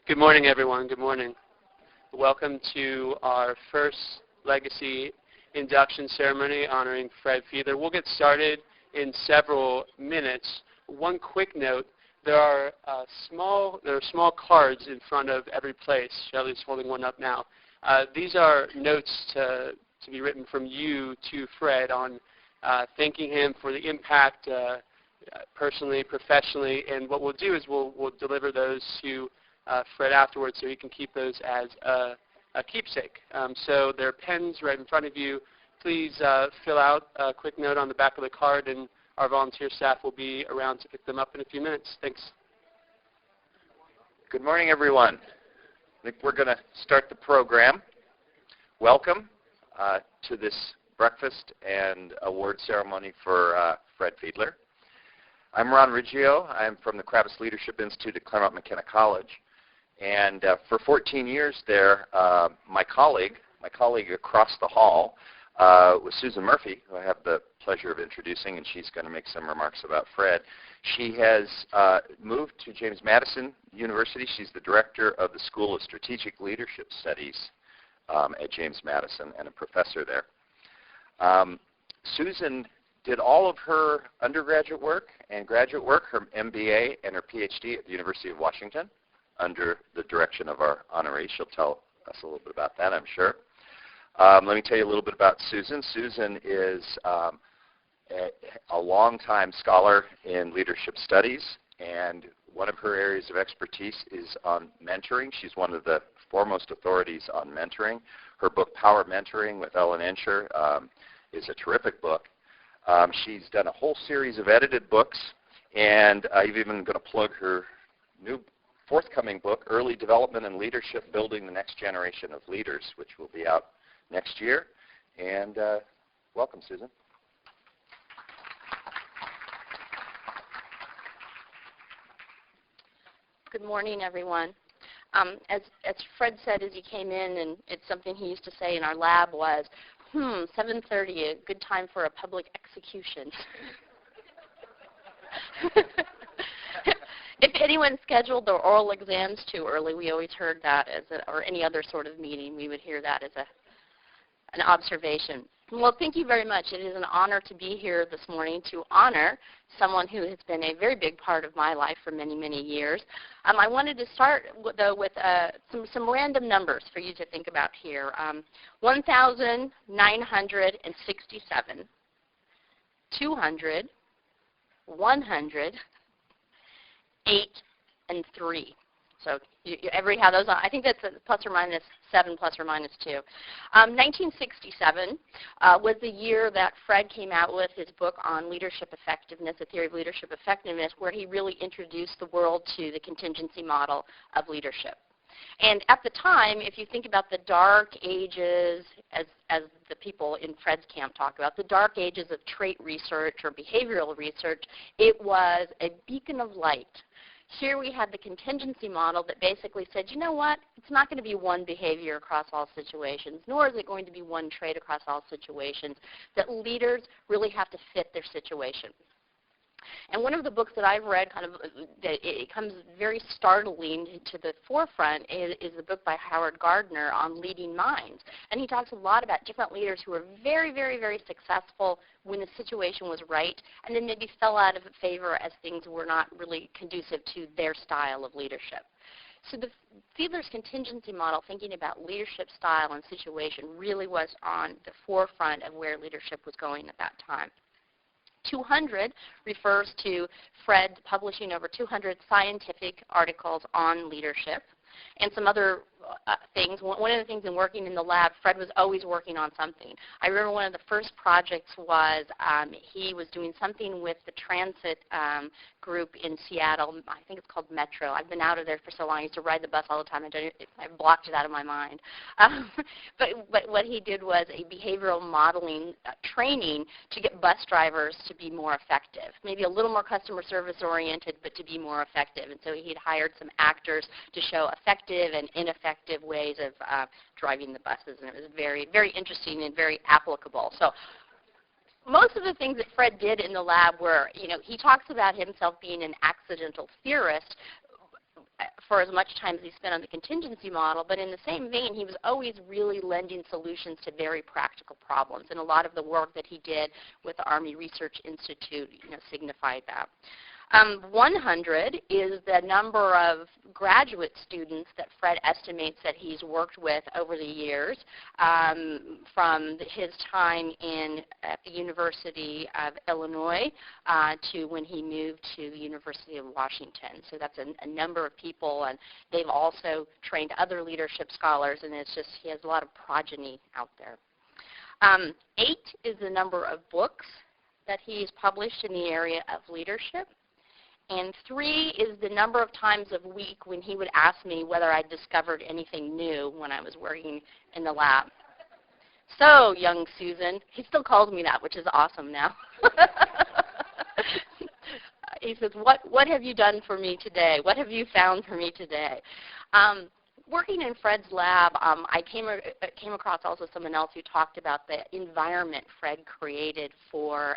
Good morning, everyone. Good morning. Welcome to our first Legacy induction ceremony honoring Fred Fiedler. We'll get started in several minutes. One quick note, there are small cards in front of every place. Shelley's holding one up now. These are notes to be written from you to Fred on thanking him for the impact personally, professionally, and what we'll do is we'll deliver those to Fred afterwards so he can keep those as a keepsake. So there are pens right in front of you. Please fill out a quick note on the back of the card, and our volunteer staff will be around to pick them up in a few minutes. Thanks. Good morning, everyone. I think we're going to start the program. Welcome to this breakfast and award ceremony for Fred Fiedler. I'm Ron Riggio. I'm from the Kravis Leadership Institute at Claremont McKenna College. And for 14 years there, my colleague across the hall was Susan Murphy, who I have the pleasure of introducing, and she's going to make some remarks about Fred. She has moved to James Madison University. She's the director of the School of Strategic Leadership Studies at James Madison and a professor there. Susan did all of her undergraduate work and graduate work, her MBA and her PhD at the University of Washington, under the direction of our honoree. She'll tell us a little bit about that, I'm sure. Let me tell you a little bit about Susan. Susan is a longtime scholar in leadership studies, and one of her areas of expertise is on mentoring. She's one of the foremost authorities on mentoring. Her book, Power Mentoring with Ellen Ensher, is a terrific book. She's done a whole series of edited books, and I'm even going to plug her new forthcoming book, Early Development and Leadership, Building the Next Generation of Leaders, which will be out next year. And welcome, Susan. Good morning, everyone. As Fred said as he came in, and it's something he used to say in our lab was, 7:30, a good time for a public execution. If anyone scheduled their oral exams too early, we always heard that or any other sort of meeting, we would hear that as an observation. Well, thank you very much. It is an honor to be here this morning to honor someone who has been a very big part of my life for many, many years. I wanted to start, though, with some random numbers for you to think about here. 1,967, 200, 100, 8, and 3. So you have those on. I think that's plus or minus 7, plus or minus 2. 1967 was the year that Fred came out with his book on leadership effectiveness, A Theory of Leadership Effectiveness, where he really introduced the world to the contingency model of leadership. And at the time, if you think about the dark ages, as the people in Fred's camp talk about, the dark ages of trait research or behavioral research, it was a beacon of light. Here we had the contingency model that basically said, you know what, it's not going to be one behavior across all situations, nor is it going to be one trait across all situations, that leaders really have to fit their situation. And one of the books that I've read, it comes very startling to the forefront, is the book by Howard Gardner on leading minds. And he talks a lot about different leaders who were very, very, very successful when the situation was right, and then maybe fell out of favor as things were not really conducive to their style of leadership. So the Fiedler's contingency model, thinking about leadership style and situation, really was on the forefront of where leadership was going at that time. 200 refers to Fred publishing over 200 scientific articles on leadership and some other things. One of the things in working in the lab, Fred was always working on something. I remember one of the first projects was he was doing something with the transit group in Seattle. I think it's called Metro. I've been out of there for so long. I used to ride the bus all the time. I blocked it out of my mind. But what he did was a behavioral modeling training to get bus drivers to be more effective, maybe a little more customer service oriented, but to be more effective. And so he'd hired some actors to show effective and ineffective ways of driving the buses, and it was very, very interesting and very applicable. So most of the things that Fred did in the lab were, he talks about himself being an accidental theorist. for as much time as he spent on the contingency model, but in the same vein, he was always really lending solutions to very practical problems, and a lot of the work that he did with the Army Research Institute, signified that. 100 is the number of graduate students that Fred estimates that he's worked with over the years, from his time at the University of Illinois to when he moved to the University of Washington. So that's a number of people, and they've also trained other leadership scholars, and it's just he has a lot of progeny out there. 8 is the number of books that he's published in the area of leadership. And 3 is the number of times a week when he would ask me whether I discovered anything new when I was working in the lab. So, young Susan, he still calls me that, which is awesome now. He says, what have you done for me today? What have you found for me today? Working in Fred's lab, I came across also someone else who talked about the environment Fred created for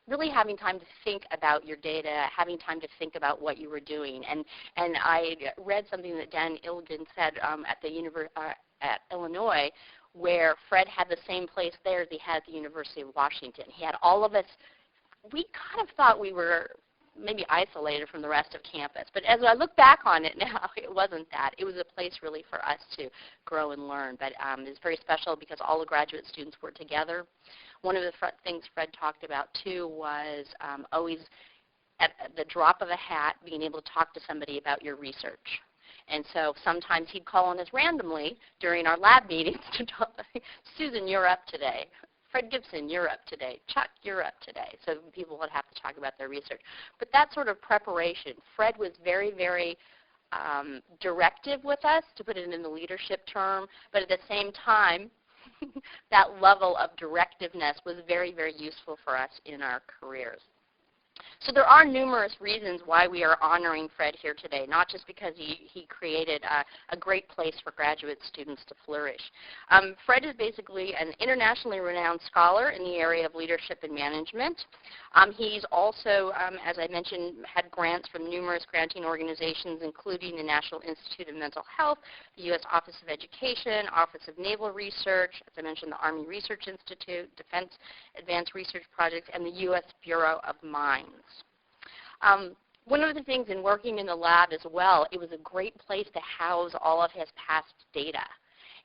really having time to think about your data, having time to think about what you were doing. And I read something that Dan Ilgen said at Illinois, where Fred had the same place there as he had at the University of Washington. He had all of us. We kind of thought we were maybe isolated from the rest of campus. But as I look back on it now, it wasn't that. It was a place really for us to grow and learn. But it was very special because all the graduate students were together. One of the things Fred talked about, too, was always at the drop of a hat being able to talk to somebody about your research. And so sometimes he'd call on us randomly during our lab meetings to talk, Susan, you're up today. Fred Gibson, you're up today. Chuck, you're up today. So people would have to talk about their research. But that sort of preparation, Fred was very, very directive with us, to put it in the leadership term, but at the same time, that level of directiveness was very, very useful for us in our careers. So there are numerous reasons why we are honoring Fred here today, not just because he created a great place for graduate students to flourish. Fred is basically an internationally renowned scholar in the area of leadership and management. He's also, as I mentioned, had grants from numerous granting organizations, including the National Institute of Mental Health, the U.S. Office of Education, Office of Naval Research, as I mentioned, the Army Research Institute, Defense Advanced Research Projects, and the U.S. Bureau of Mines. One of the things in working in the lab as well, it was a great place to house all of his past data.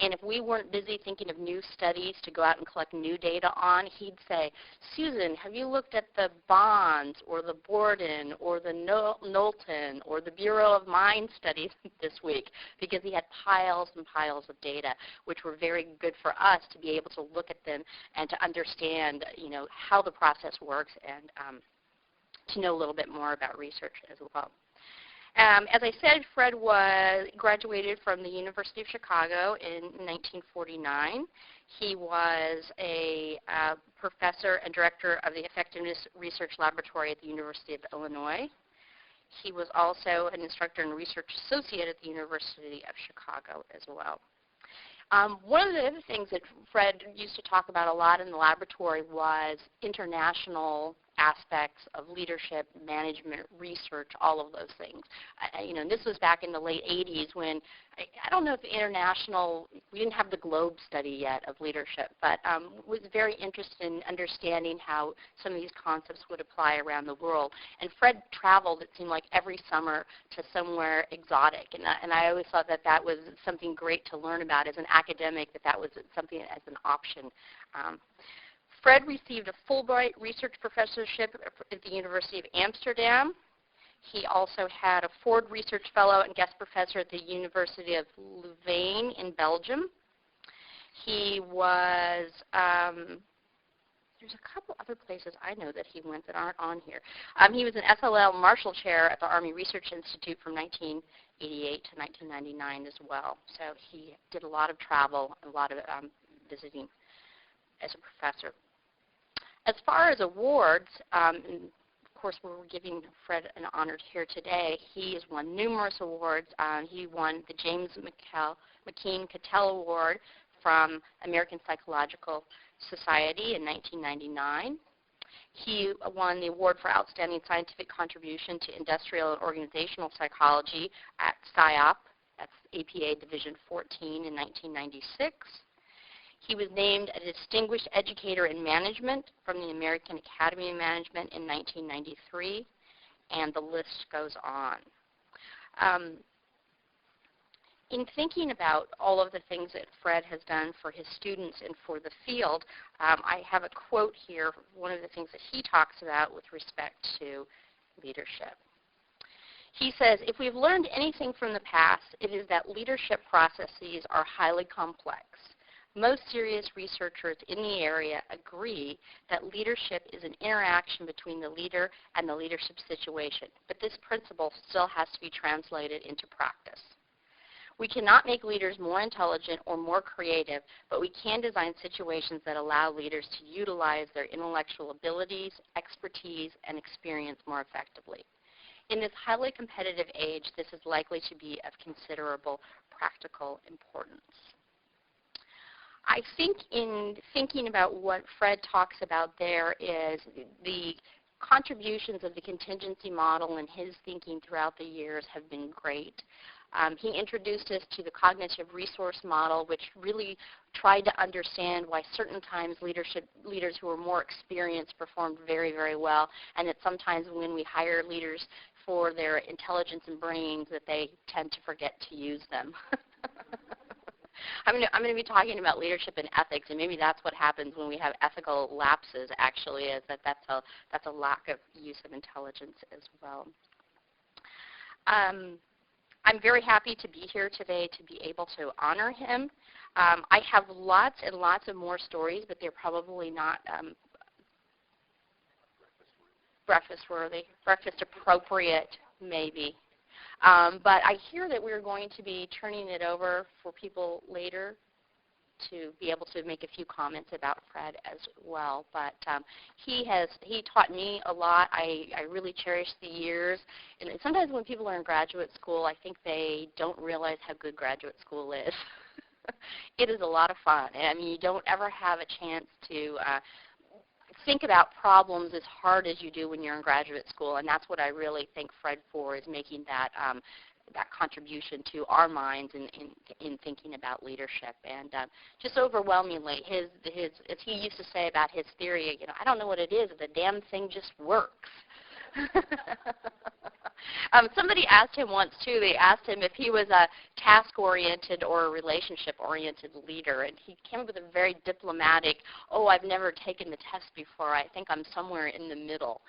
And if we weren't busy thinking of new studies to go out and collect new data on, he'd say, Susan, have you looked at the Bonds or the Borden or the Knowlton or the Bureau of Mines studies this week? Because he had piles and piles of data, which were very good for us to be able to look at them and to understand, how the process works and to know a little bit more about research as well. As I said, Fred graduated from the University of Chicago in 1949. He was a professor and director of the Effectiveness Research Laboratory at the University of Illinois. He was also an instructor and research associate at the University of Chicago as well. One of the other things that Fred used to talk about a lot in the laboratory was international aspects of leadership, management, research, all of those things. And this was back in the late 80s when, I don't know if we didn't have the Globe study yet of leadership, but was very interested in understanding how some of these concepts would apply around the world. And Fred traveled, it seemed like, every summer to somewhere exotic. And I always thought that that was something great to learn about as an academic, that was something as an option. Fred received a Fulbright Research Professorship at the University of Amsterdam. He also had a Ford Research Fellow and Guest Professor at the University of Louvain in Belgium. He was, there's a couple other places I know that he went that aren't on here. He was an SLL Marshall Chair at the Army Research Institute from 1988 to 1999 as well. So he did a lot of travel, a lot of visiting as a professor. As far as awards, of course, we're giving Fred an honor here today. He has won numerous awards. He won the James McKean Cattell Award from American Psychological Society in 1999. He won the award for Outstanding Scientific Contribution to Industrial and Organizational Psychology at SCIOP, that's APA Division 14 in 1996. He was named a Distinguished Educator in Management from the American Academy of Management in 1993, and the list goes on. In thinking about all of the things that Fred has done for his students and for the field, I have a quote here, one of the things that he talks about with respect to leadership. He says, if we've learned anything from the past, it is that leadership processes are highly complex. Most serious researchers in the area agree that leadership is an interaction between the leader and the leadership situation, but this principle still has to be translated into practice. We cannot make leaders more intelligent or more creative, but we can design situations that allow leaders to utilize their intellectual abilities, expertise, and experience more effectively. In this highly competitive age, this is likely to be of considerable practical importance. I think in thinking about what Fred talks about there is the contributions of the contingency model and his thinking throughout the years have been great. He introduced us to the cognitive resource model, which really tried to understand why certain times leaders who were more experienced performed very, very well, and that sometimes when we hire leaders for their intelligence and brains that they tend to forget to use them. I'm going to be talking about leadership and ethics, and maybe that's what happens when we have ethical lapses, actually, is that's a lack of use of intelligence as well. I'm very happy to be here today to be able to honor him. I have lots and lots of more stories, but they're probably not breakfast-worthy, breakfast-appropriate, maybe. But I hear that we're going to be turning it over for people later to be able to make a few comments about Fred as well. But he taught me a lot. I really cherish the years. And sometimes when people are in graduate school, I think they don't realize how good graduate school is. It is a lot of fun. I mean, you don't ever have a chance to think about problems as hard as you do when you're in graduate school, and that's what I really thank Fred for, is making that that contribution to our minds in thinking about leadership. And just overwhelmingly, as he used to say about his theory, I don't know what it is, the damn thing just works. Somebody asked him once, too, they asked him if he was a task-oriented or a relationship-oriented leader, and he came up with a very diplomatic, I've never taken the test before, I think I'm somewhere in the middle.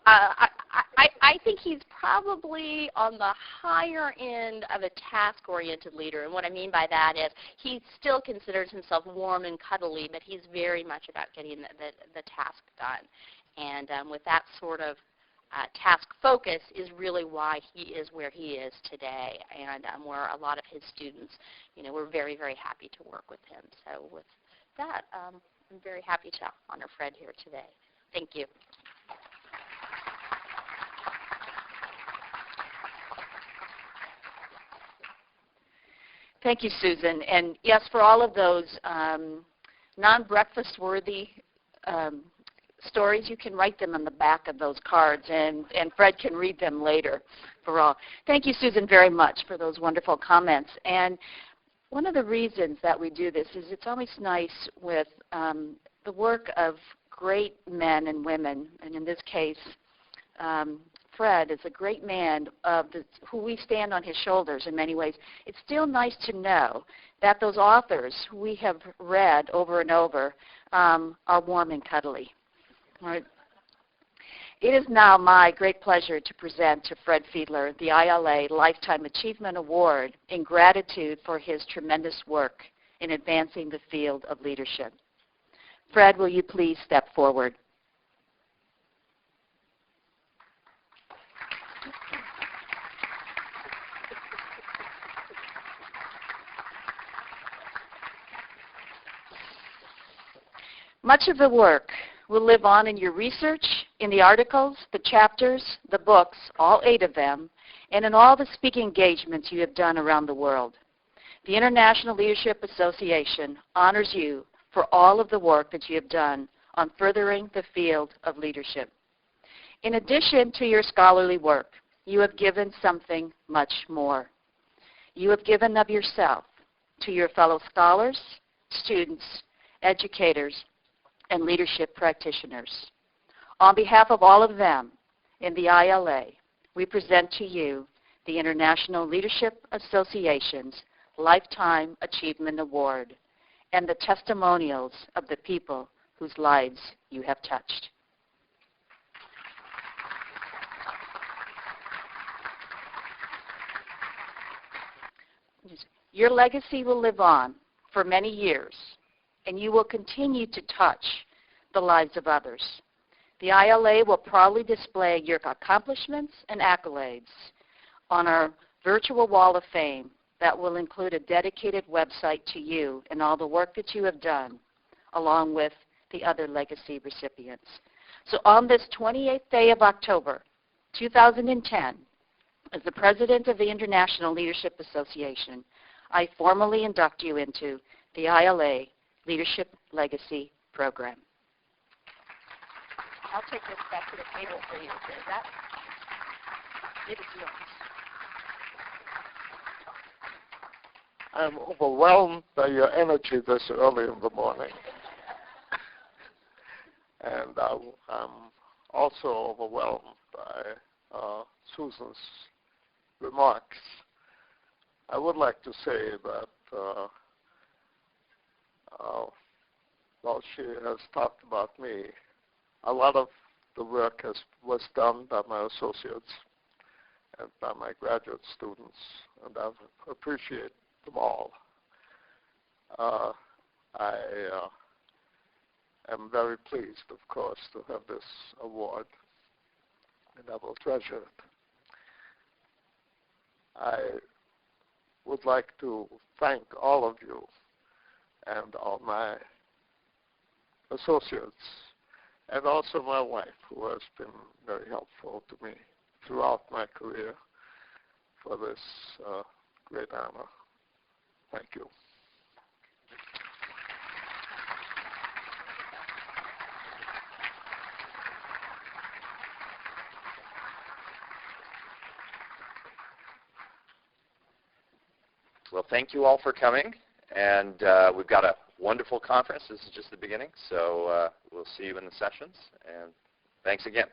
I think he's probably on the higher end of a task-oriented leader, and what I mean by that is he still considers himself warm and cuddly, but he's very much about getting the task done. And with that sort of task focus is really why he is where he is today, and where a lot of his students, we're very, very happy to work with him. So with that, I'm very happy to honor Fred here today. Thank you. Thank you, Susan. And yes, for all of those non-breakfast worthy stories, you can write them on the back of those cards, and Fred can read them later for all. Thank you, Susan, very much for those wonderful comments. And one of the reasons that we do this is it's always nice with the work of great men and women, and in this case, Fred is a great man who we stand on his shoulders in many ways. It's still nice to know that those authors who we have read over and over are warm and cuddly. All right. It is now my great pleasure to present to Fred Fiedler the ILA Lifetime Achievement Award in gratitude for his tremendous work in advancing the field of leadership. Fred, will you please step forward? Much of the work will live on in your research, in the articles, the chapters, the books, all 8 of them, and in all the speaking engagements you have done around the world. The International Leadership Association honors you for all of the work that you have done on furthering the field of leadership. In addition to your scholarly work, you have given something much more. You have given of yourself to your fellow scholars, students, educators, and leadership practitioners. On behalf of all of them in the ILA, we present to you the International Leadership Association's Lifetime Achievement Award and the testimonials of the people whose lives you have touched. Your legacy will live on for many years, and you will continue to touch the lives of others. The ILA will proudly display your accomplishments and accolades on our virtual wall of fame that will include a dedicated website to you and all the work that you have done, along with the other legacy recipients. So on this 28th day of October, 2010, as the President of the International Leadership Association, I formally induct you into the ILA Leadership Legacy Program. I'll take this back to the table for you. It is yours. I'm overwhelmed by your energy this early in the morning. And I'm also overwhelmed by Susan's remarks. I would like to say that while she has talked about me, a lot of the work was done by my associates and by my graduate students, and I appreciate them all. I am very pleased, of course, to have this award, and I will treasure it. I would like to thank all of you and all my associates, and also my wife, who has been very helpful to me throughout my career, for this great honor. Thank you. Well, thank you all for coming, and we've got a wonderful conference. This is just the beginning, so we'll see you in the sessions, and thanks again.